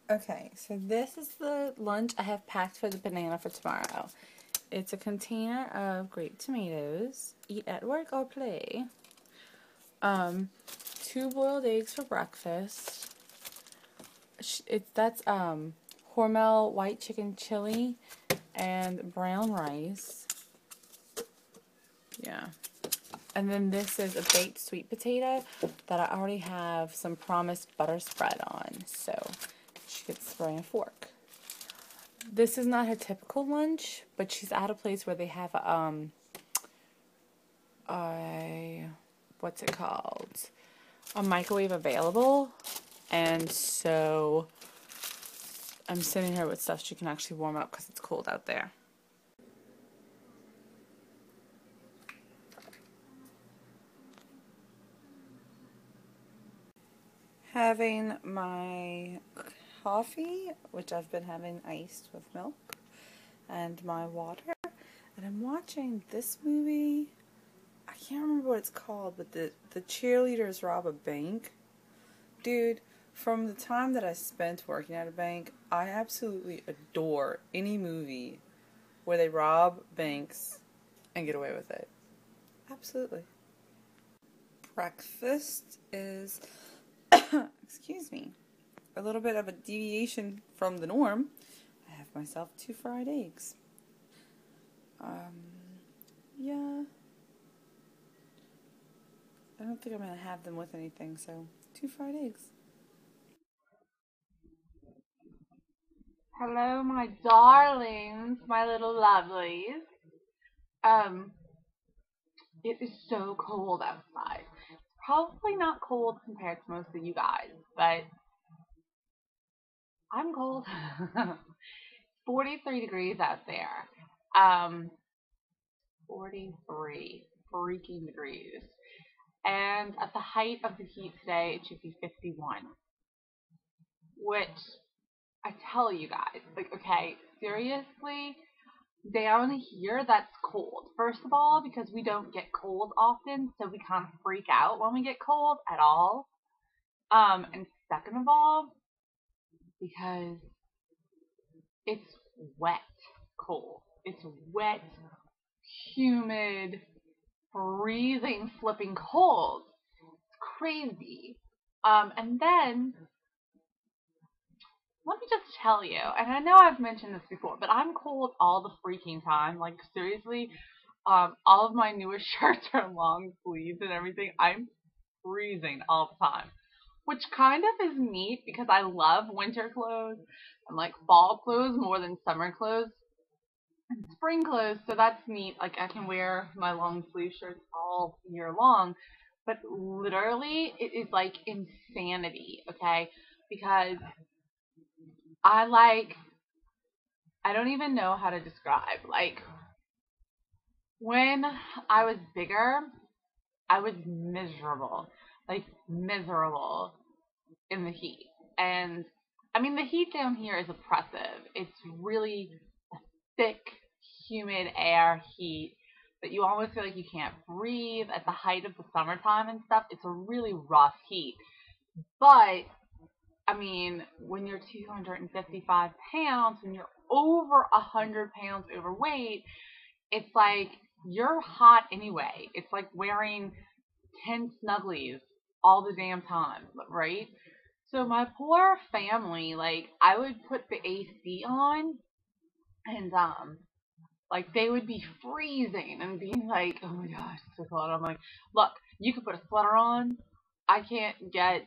Okay, so this is the lunch I have packed for the banana for tomorrow. It's a container of grape tomatoes, eat at work or play. Um, 2 boiled eggs for breakfast. That's Hormel white chicken chili and brown rice. Yeah. And then this is a baked sweet potato that I already have some promised butter spread on. So she gets a and fork. This is not her typical lunch, but she's at a place where they have a what's it called? A microwave available. And so I'm sending her with stuff she can actually warm up because it's cold out there. Having my coffee, which I've been having iced with milk, and my water. And I'm watching this movie. I can't remember what it's called, but the cheerleaders rob a bank. Dude, from the time that I spent working at a bank, I absolutely adore any movie where they rob banks and get away with it. Absolutely. Breakfast is, excuse me, a little bit of a deviation from the norm. I have myself 2 fried eggs. Yeah. I don't think I'm going to have them with anything, so 2 fried eggs. Hello, my darlings, my little lovelies. Um, it is so cold outside. Probably not cold compared to most of you guys, but I'm cold. 43 degrees out there. Um, 43 freaking degrees. And at the height of the heat today, it should be 51. Which, I tell you guys, like, okay, seriously, down here, that's cold. First of all, because we don't get cold often, so we kind of freak out when we get cold at all. And second of all, because it's wet cold. It's wet, humid, freezing, flipping cold. It's crazy. And then let me just tell you, and I know I've mentioned this before, but I'm cold all the freaking time. Like, seriously, all of my newest shirts are long sleeves and everything. I'm freezing all the time, which kind of is neat because I love winter clothes and like fall clothes more than summer clothes and spring clothes. So that's neat. Like, I can wear my long sleeve shirts all year long, but literally it is like insanity, okay? Because I like I don't even know how to describe. Like, when I was bigger, I was miserable. Like, miserable in the heat. And I mean, the heat down here is oppressive. It's really thick, humid air heat that you almost feel like you can't breathe at the height of the summertime and stuff. It's a really rough heat. But I mean, when you're 255 pounds, when you're over 100 pounds overweight, it's like you're hot anyway. It's like wearing 10 snugglies all the damn time, right? So my poor family, like, I would put the AC on and like, they would be freezing and being like, "Oh my gosh, it's so cold." I'm like, "Look, you could put a sweater on. I can't get,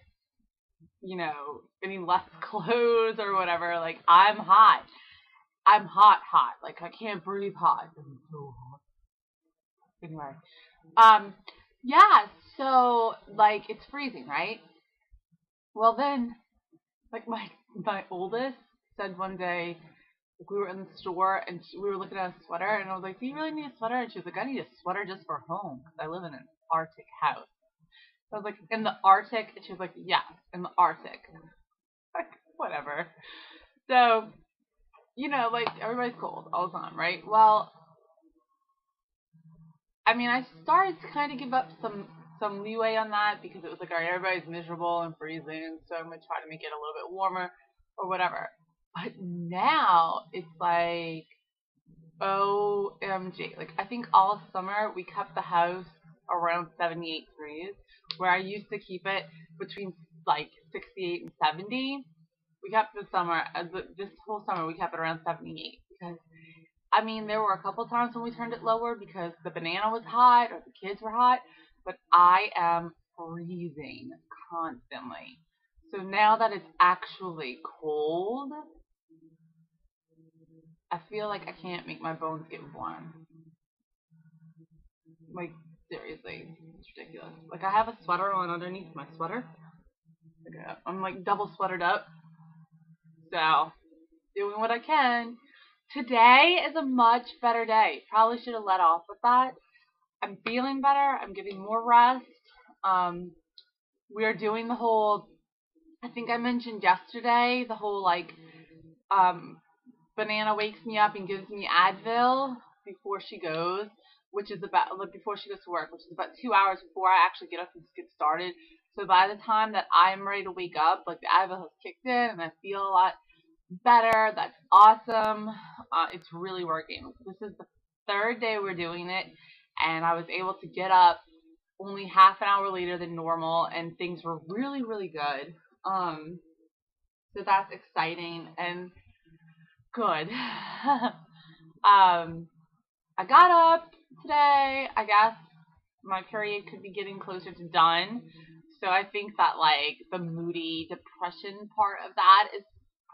any less clothes or whatever. Like, I'm hot. I'm hot, hot. Like, I can't breathe hot. I'm so hot." Anyway, um, yeah. So, like, it's freezing, right? Well, then, like, my oldest said one day, like, we were in the store and we were looking at a sweater, and I was like, "Do you really need a sweater?" And she was like, "I need a sweater just for home because I live in an Arctic house." I was like, "In the Arctic?" And she was like, "Yeah, in the Arctic." Like, whatever. So, like, everybody's cold all the time, right? Well, I mean, I started to kind of give up some leeway on that because it was like, all right, everybody's miserable and freezing, so I'm gonna try to make it a little bit warmer. or whatever. But now it's like OMG. Like, I think all summer we kept the house around 78 degrees, where I used to keep it between like 68 and 70. We kept this whole summer we kept it around 78 because I mean there were a couple times when we turned it lower because the banana was hot or the kids were hot, but I am freezing constantly. So now that it's actually cold, I feel like I can't make my bones get warm. Like, seriously, it's ridiculous. Like, I have a sweater on underneath my sweater. Like, I'm like double sweatered up. So, doing what I can. Today is a much better day. Probably should have let off with that. I'm feeling better. I'm getting more rest. We are doing the whole, I think I mentioned yesterday, the whole like, Banana wakes me up and gives me Advil before she goes, which is about like, before she goes to work, which is about 2 hours before I actually get up and get started. So by the time that I'm ready to wake up, like the Advil has kicked in and I feel a lot better. That's awesome. It's really working. This is the third day we're doing it, and I was able to get up only half an hour later than normal, and things were really, really good. So that's exciting and good. I got up today. I guess my period could be getting closer to done. So I think that like the moody depression part of that is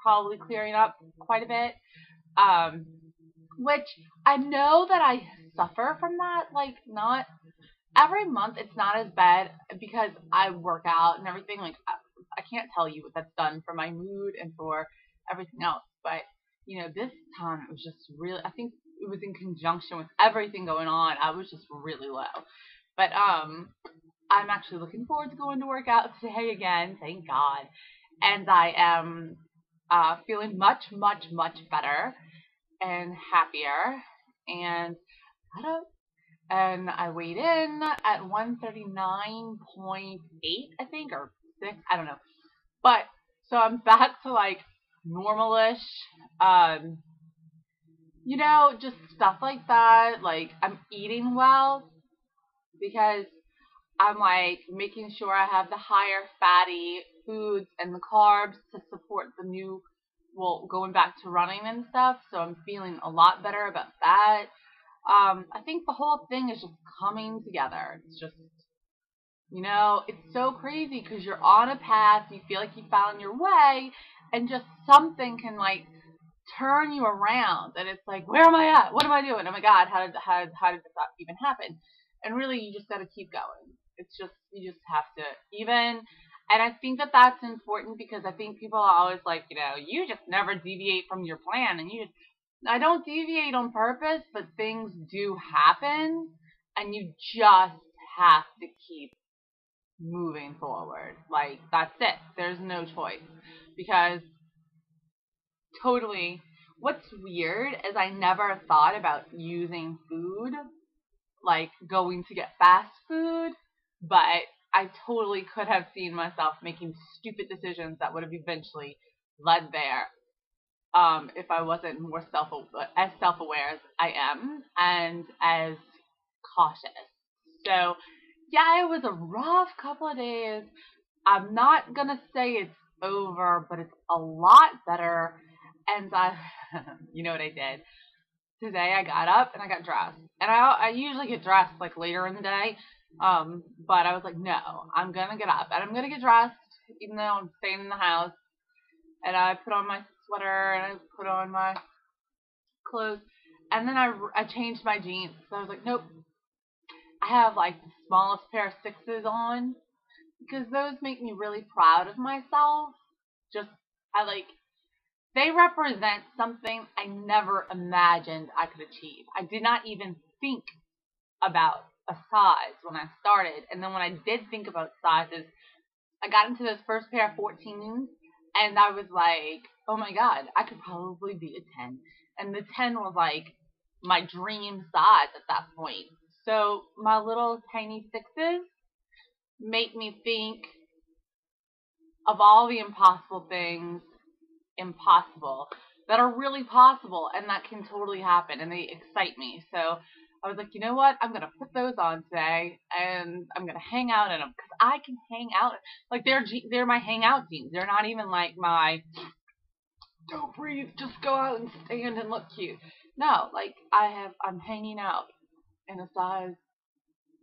probably clearing up quite a bit. Which I know that I suffer from that. Like, not every month it's not as bad because I work out and everything. Like, I can't tell you what that's done for my mood and for everything else. But, you know, this time it was just really, I think it was in conjunction with everything going on. I was just really low. But, I'm actually looking forward to going to work out today again. Thank God. And I am feeling much, much, much better and happier. And I don't. And I weighed in at 139.8, I think, or 6, I don't know. But so I'm back to like normalish. You know, just stuff like that. Like, I'm eating well because I'm like making sure I have the higher fatty foods and the carbs to support the new, well, going back to running and stuff. So I'm feeling a lot better about that. I think the whole thing is just coming together. It's just, you know, it's so crazy because you're on a path, you feel like you found your way, and just something can like turn you around, and it's like, where am I at? What am I doing? Oh my God, how did this even happen? And really, you just got to keep going. It's just, you just have to even, and I think that that's important because I think people are always like, you know, you just never deviate from your plan, and I don't deviate on purpose, but things do happen, and you just have to keep moving forward. Like, that's it. There's no choice. Because totally, what's weird is I never thought about using food, like going to get fast food, but I totally could have seen myself making stupid decisions that would have eventually led there. If I wasn't more self-aware as I am and as cautious. So, yeah, it was a rough couple of days. I'm not gonna say it's over, but it's a lot better. And you know what I did? Today I got up and I got dressed. And I usually get dressed like later in the day. But I was like, no, I'm gonna get up and I'm gonna get dressed, even though I'm staying in the house. And I put on my sweater and I put on my clothes, and then I changed my jeans. So I was like, nope, I have like the smallest pair of sixes on because those make me really proud of myself. Just, I like, they represent something I never imagined I could achieve. I did not even think about a size when I started, and then when I did think about sizes, I got into this first pair of 14s, and I was like, oh my God, I could probably be a 10. And the 10 was like my dream size at that point. So my little tiny sixes make me think of all the impossible things impossible that are really possible and that can totally happen, and they excite me. So I was like, you know what? I'm gonna put those on today, and I'm gonna hang out in them because I can hang out. Like they're my hangout jeans. They're not even like my don't breathe, just go out and stand and look cute. No, like I'm hanging out in a size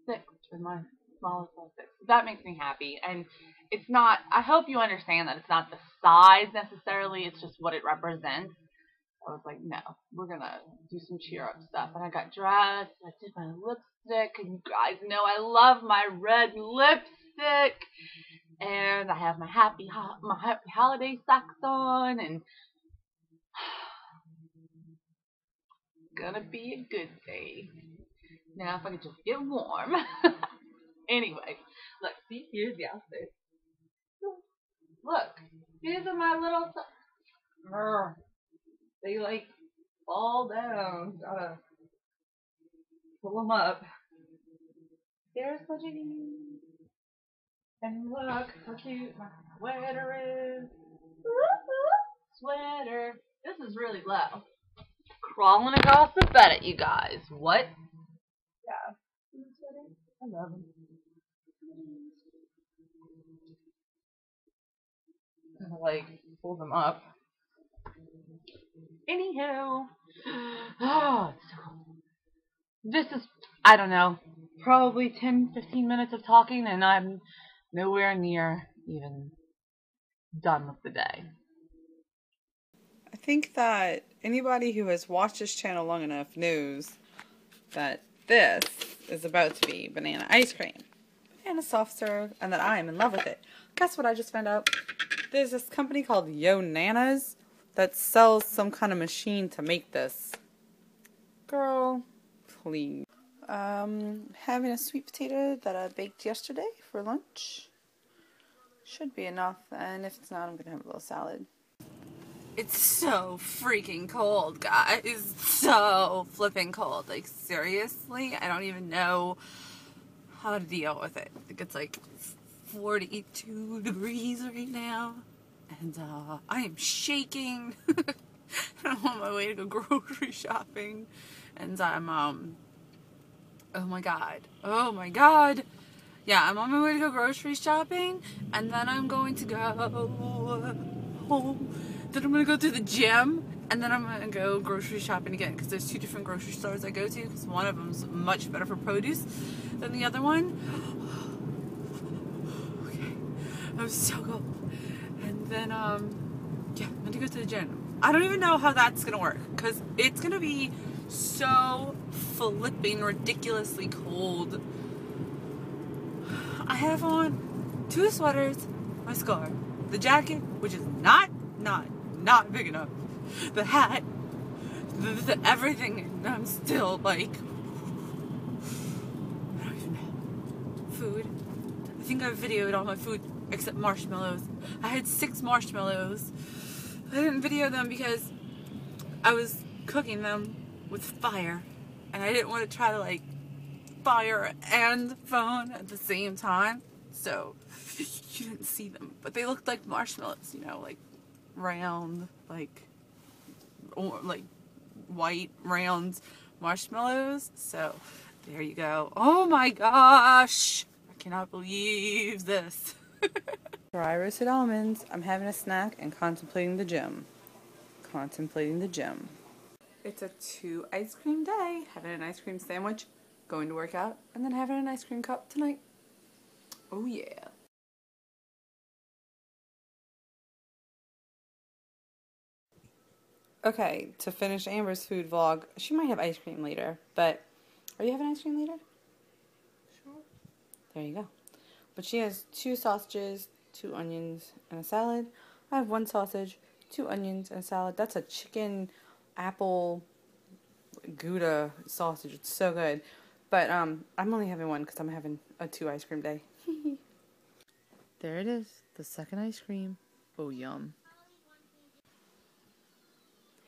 6 in my smallest size 6. That makes me happy, and it's not. I hope you understand that it's not the size necessarily. It's just what it represents. I was like, no, we're gonna do some cheer up stuff. And I got dressed, I did my lipstick, and you guys know I love my red lipstick. And I have my happy holiday socks on, and it's gonna be a good day. Now if I could just get warm. Anyway, look, see, here's the outfit. Look, these are my little they like fall down. Gotta pull them up. There's my jeans. And look how cute my sweater is. Sweater. This is really low. Crawling across the bed at you guys. What? Yeah. I love them. I'm gonna like pull them up. Anywho. Oh, it's so cool. This is, I don't know, probably 10-15 minutes of talking, and I'm nowhere near even done with the day. I think that anybody who has watched this channel long enough knows that this is about to be banana ice cream. Banana soft serve, and that I am in love with it. Guess what I just found out? There's this company called Yo Nanas that sells some kind of machine to make this. Girl, please. Having a sweet potato that I baked yesterday for lunch. Should be enough, and if it's not, I'm gonna have a little salad. It's so freaking cold, guys. So flipping cold. Like, seriously, I don't even know how to deal with it. I think it's like 42 degrees right now, and I am shaking. I'm on my way to go grocery shopping, and I'm oh my god, yeah, I'm on my way to go grocery shopping, and then I'm going to go home. Then I'm going to go to the gym, and then I'm going to go grocery shopping again, because there's 2 different grocery stores I go to, because one of them's much better for produce than the other one. Okay, I'm so cold. And then, yeah, I'm going to go to the gym. I don't even know how that's going to work, because it's going to be so flipping ridiculously cold. I have on 2 sweaters, my scarf, the jacket, which is not big enough, the hat, the everything, and I'm still like, I don't even know. Food. I think I've videoed all my food except marshmallows. I had 6 marshmallows. I didn't video them because I was cooking them with fire, and I didn't want to try to like fire and phone at the same time, so you didn't see them, but they looked like marshmallows, you know, like round, like, or like white round marshmallows. So there you go. Oh my gosh, I cannot believe this. Dry roasted almonds. I'm having a snack and contemplating the gym. It's a 2 ice cream day. Having an ice cream sandwich, going to work out, and then having an ice cream cup tonight. Oh yeah. Okay, to finish Amber's food vlog, she might have ice cream later, but are you having ice cream later? Sure. There you go. But she has 2 sausages, 2 onions, and a salad. I have 1 sausage, 2 onions, and a salad. That's a chicken apple Gouda sausage. It's so good. But I'm only having 1 because I'm having a 2 ice cream day. There it is, the second ice cream. Oh, yum.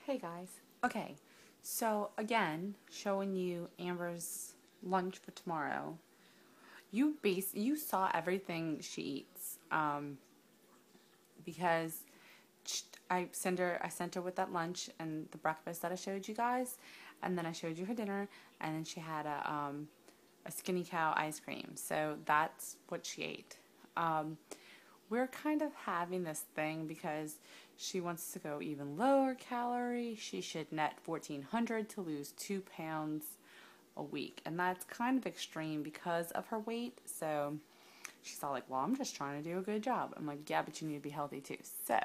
Hey guys. Okay, so again, showing you Amber's lunch for tomorrow. You saw everything she eats, because I sent her with that lunch and the breakfast that I showed you guys, and then I showed you her dinner, and then she had a Skinny Cow ice cream. So that's what she ate. We're kind of having this thing because she wants to go even lower calorie. She should net 1,400 to lose 2 pounds a week, and that's kind of extreme because of her weight. So she's all like, well, I'm just trying to do a good job. I'm like, yeah, but you need to be healthy too. So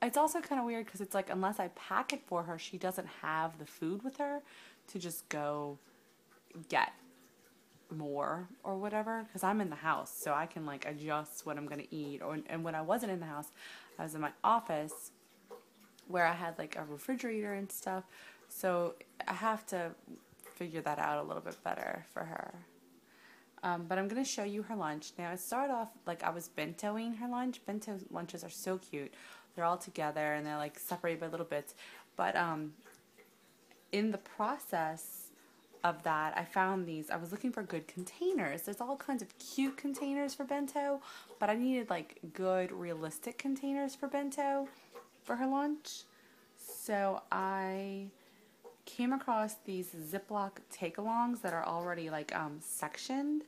it's also kind of weird because it's like, unless I pack it for her, she doesn't have the food with her to just go get more or whatever, because I'm in the house, so I can like adjust what I'm going to eat. And when I wasn't in the house, I was in my office where I had like a refrigerator and stuff, so I have to figure that out a little bit better for her. But I'm going to show you her lunch. Now, it started off like I was bentoing her lunch. Bento lunches are so cute. They're all together and they're like separated by little bits. But in the process of that, I found these. I was looking for good containers. There's all kinds of cute containers for bento, but I needed like good, realistic containers for bento for her lunch. So I came across these Ziploc take-alongs that are already like sectioned,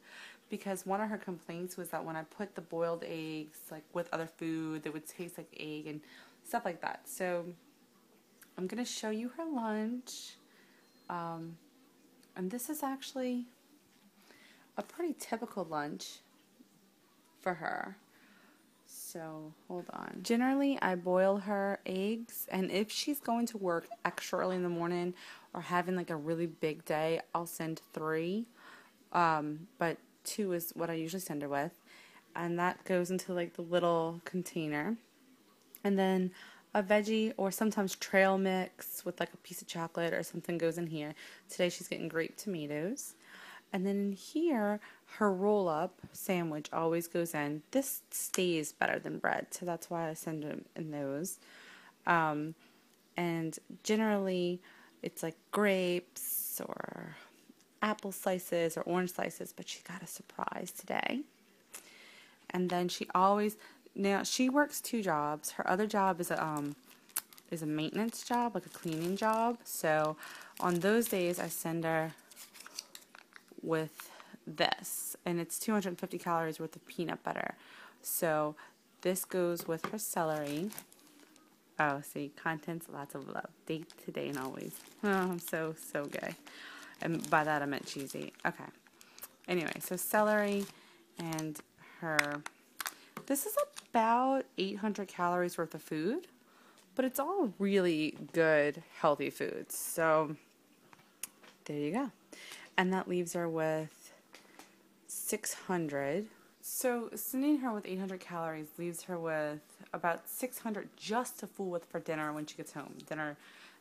because one of her complaints was that when I put the boiled eggs like with other food, they would taste like egg and stuff like that. So I'm gonna show you her lunch, and this is actually a pretty typical lunch for her. So, hold on. Generally, I boil her eggs, and if she's going to work extra early in the morning or having like a really big day, I'll send 3. But 2 is what I usually send her with. And that goes into like the little container. And then a veggie or sometimes trail mix with like a piece of chocolate or something goes in here. Today she's getting grape tomatoes. And then in here, her roll-up sandwich always goes in. This stays better than bread, so that's why I send them in those. And generally, it's like grapes or apple slices or orange slices, but she got a surprise today. And then now she works 2 jobs. Her other job is a maintenance job, like a cleaning job. So on those days, I send her with this, and it's 250 calories worth of peanut butter. So this goes with her celery. Oh, see, contents, lots of love. Date today and always. Oh, I'm so gay. And by that I meant cheesy. Okay. Anyway, so celery and her. This is about 800 calories worth of food, but it's all really good, healthy foods. So there you go. And that leaves her with 600. So sending her with 800 calories leaves her with about 600 just to fool with for dinner when she gets home. Dinner,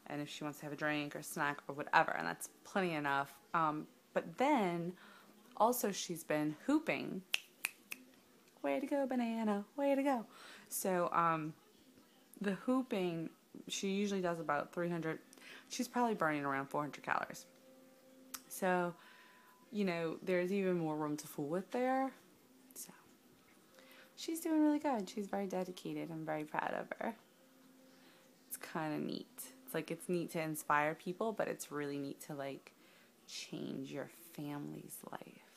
and if she wants to have a drink or snack or whatever, and that's plenty enough. But then also she's been hooping. Way to go, banana. Way to go. So the hooping, she usually does about 300. She's probably burning around 400 calories. So, you know, there's even more room to fool with there. So, she's doing really good. She's very dedicated. I'm very proud of her. It's kind of neat. It's like, it's neat to inspire people, but it's really neat to, like, change your family's life.